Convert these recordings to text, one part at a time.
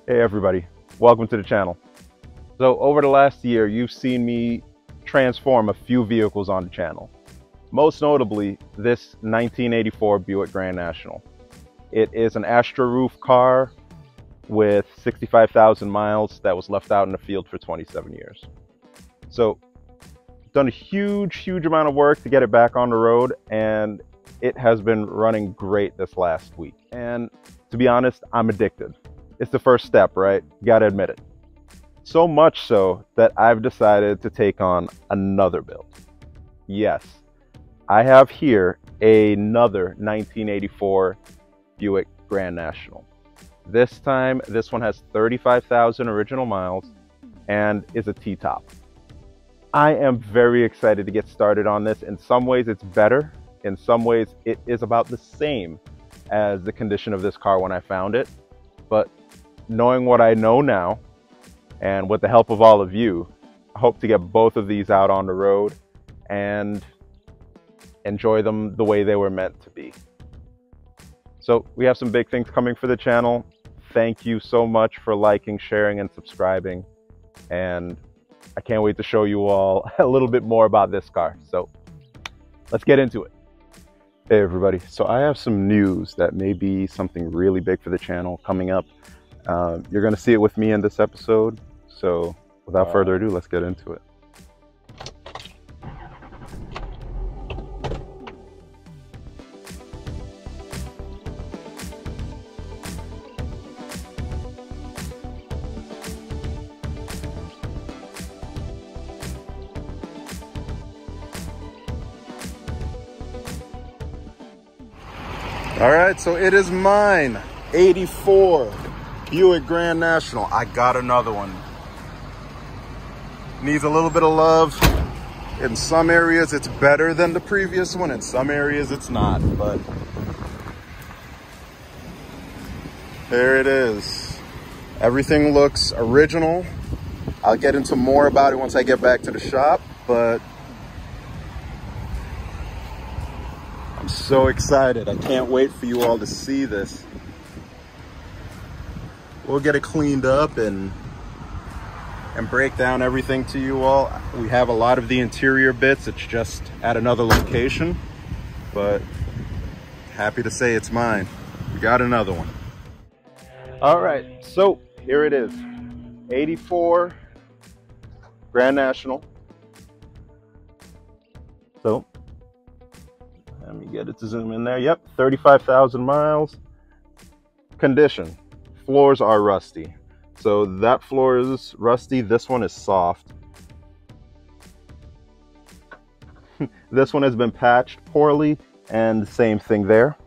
Hey everybody, welcome to the channel. So over the last year, you've seen me transform a few vehicles on the channel. Most notably, this 1984 Buick Grand National. It is an Astra roof car with 65,000 miles that was left out in the field for 27 years. So done a huge amount of work to get it back on the road, and it has been running great this last week. And to be honest, I'm addicted. It's the first step, right? You gotta admit it. So much so that I've decided to take on another build. Yes, I have here another 1984 Buick Grand National. This time, this one has 35,000 original miles and is a T-top. I am very excited to get started on this. In some ways, it's better. In some ways, it is about the same as the condition of this car when I found it. But knowing what I know now, and with the help of all of you, I hope to get both of these out on the road and enjoy them the way they were meant to be. So we have some big things coming for the channel. Thank you so much for liking, sharing, and subscribing. And I can't wait to show you all a little bit more about this car. So let's get into it. Hey everybody, so I have some news that may be something really big for the channel coming up. You're going to see it with me in this episode. So without further ado, let's get into it. All right, so it is mine, 84 Buick Grand National. I got another one. Needs a little bit of love. In some areas, it's better than the previous one. In some areas, it's not, but there it is. Everything looks original. I'll get into more about it once I get back to the shop, but I'm so excited. I can't wait for you all to see this. We'll get it cleaned up and break down everything to you all. We have a lot of the interior bits. It's just at another location, but happy to say it's mine. We got another one. All right, so here it is. 84 Grand National. So let me get it to zoom in there. Yep, 35,000 miles. Condition. Floors are rusty. So that floor is rusty. This one is soft. This one has been patched poorly, and the same thing there.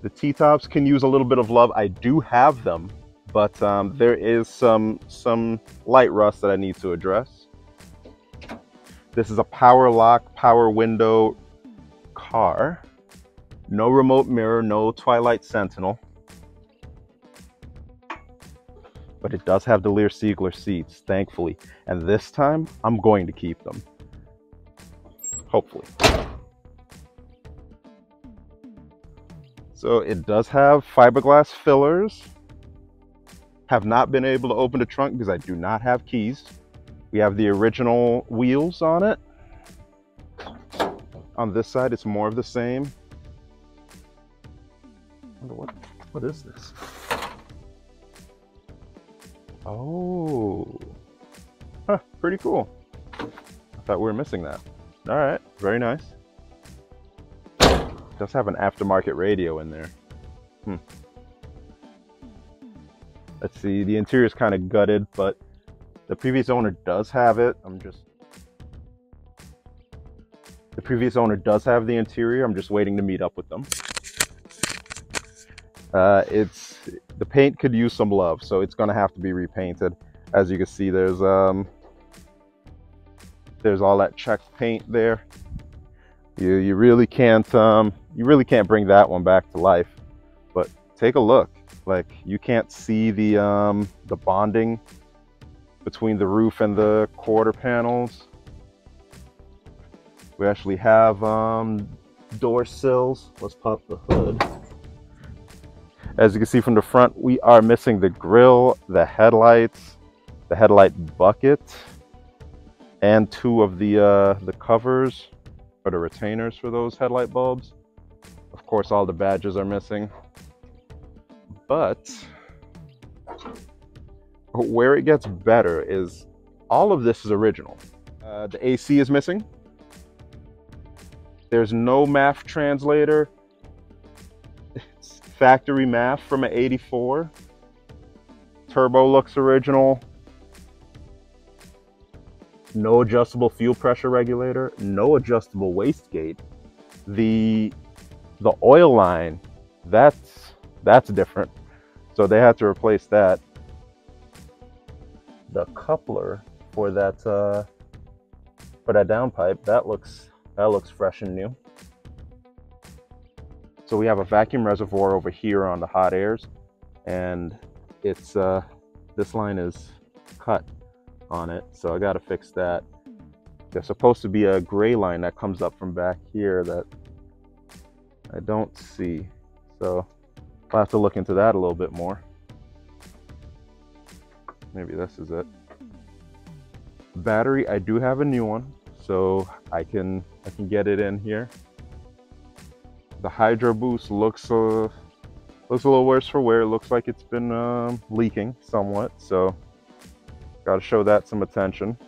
The T-tops can use a little bit of love. I do have them, but there is some light rust that I need to address. This is a power lock, power window car. No remote mirror, no Twilight Sentinel. But it does have the Lear Siegler seats, thankfully. And this time, I'm going to keep them. Hopefully. So it does have fiberglass fillers. Have not been able to open the trunk because I do not have keys. We have the original wheels on it. On this side, it's more of the same. I wonder what is this? Oh, huh, pretty cool. I thought we were missing that. All right, very nice. It does have an aftermarket radio in there. Let's see, the interior is kind of gutted, but the previous owner does have it. The previous owner does have the interior. I'm just waiting to meet up with them. The paint could use some love, so it's gonna have to be repainted. As you can see, there's all that checked paint there. You really can't bring that one back to life. But take a look. Like, you can't see the bonding between the roof and the quarter panels. We actually have door sills. Let's pop the hood. As you can see from the front, we are missing the grille, the headlights, the headlight bucket, and two of the covers or the retainers for those headlight bulbs. Of course, all the badges are missing. But where it gets better is all of this is original. The AC is missing. There's no MAF translator. It's factory MAF from an 84. Turbo looks original. No adjustable fuel pressure regulator. No adjustable wastegate. The oil line, that's different. So they had to replace that. The coupler for that downpipe, that looks fresh and new. So we have a vacuum reservoir over here on the hot airs, and it's this line is cut on it, so I gotta fix that. There's supposed to be a gray line that comes up from back here that I don't see, so I'll have to look into that a little bit more. Maybe this is it. Battery, I do have a new one, so I can get it in here. The Hydro Boost looks a little worse for wear. It looks like it's been leaking somewhat, so got to show that some attention.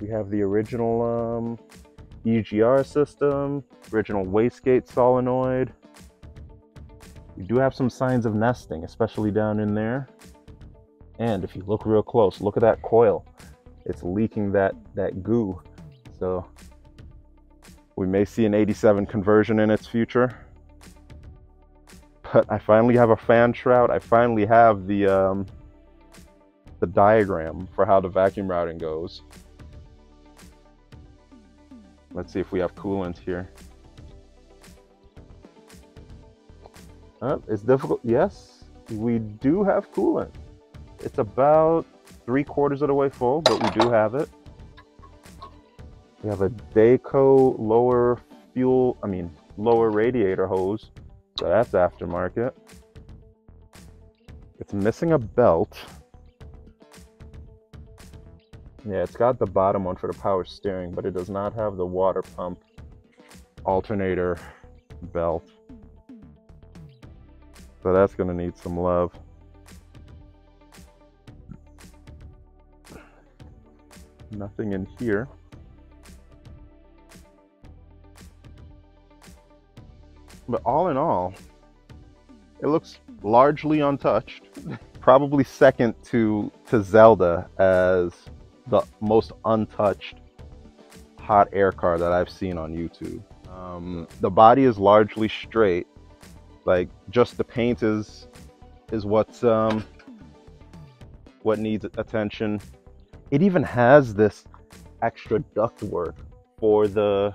We have the original EGR system, original wastegate solenoid. We do have some signs of nesting, especially down in there. And if you look real close, look at that coil. It's leaking that goo. So we may see an 87 conversion in its future. But I finally have a fan shroud. I finally have the diagram for how the vacuum routing goes. Let's see if we have coolant here. It's difficult. Yes, we do have coolant. It's about 3/4 of the way full, but we do have it. We have a Dayco lower radiator hose, so that's aftermarket. It's missing a belt. Yeah, it's got the bottom one for the power steering, but it does not have the water pump alternator belt. So that's gonna need some love. Nothing in here. But all in all, it looks largely untouched. Probably second to Zelda as the most untouched hot air car that I've seen on YouTube. The body is largely straight. Like, just the paint is what's what needs attention. It even has this extra ductwork for the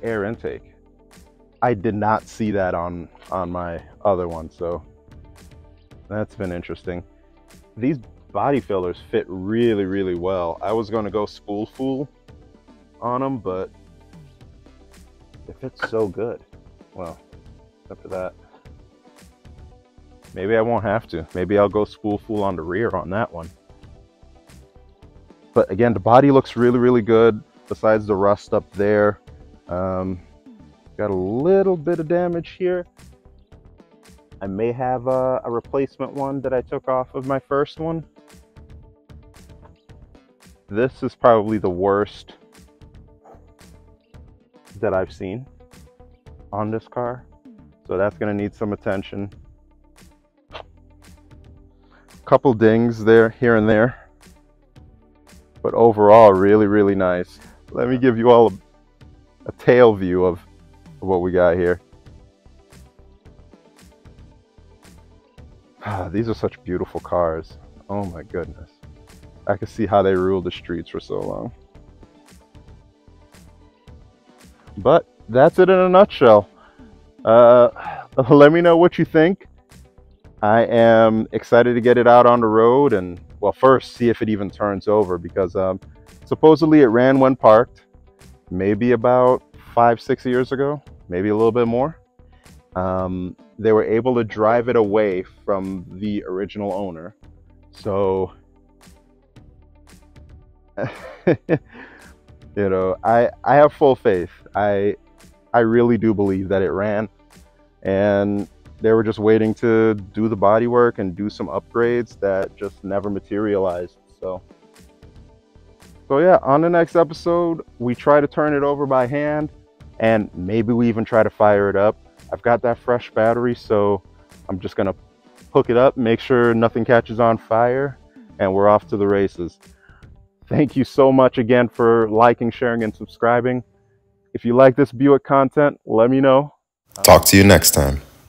air intake. I did not see that on my other one, so that's been interesting. These body fillers fit really, really well. I was going to go spool full on them, but it fits so good. Well, except for that. Maybe I won't have to. Maybe I'll go spool full on the rear on that one. But again, the body looks really, really good. Besides the rust up there, got a little bit of damage here. I may have a replacement one that I took off of my first one. This is probably the worst that I've seen on this car, so that's going to need some attention. Couple dings there, here and there, but overall really, really nice. Let me give you all a tail view of what we got here. These are such beautiful cars. Oh my goodness, I can see how they ruled the streets for so long. But that's it in a nutshell. Let me know what you think. I am excited to get it out on the road and, well, first see if it even turns over, because supposedly it ran when parked. maybe about 5-6 years ago, maybe a little bit more. They were able to drive it away from the original owner. So, you know, I have full faith. I really do believe that it ran, and they were just waiting to do the body work and do some upgrades that just never materialized. So yeah, on the next episode, we try to turn it over by hand, and maybe we even try to fire it up. I've got that fresh battery, so I'm just gonna hook it up, make sure nothing catches on fire, and we're off to the races. Thank you so much again for liking, sharing, and subscribing. If you like this Buick content, let me know. Talk to you next time.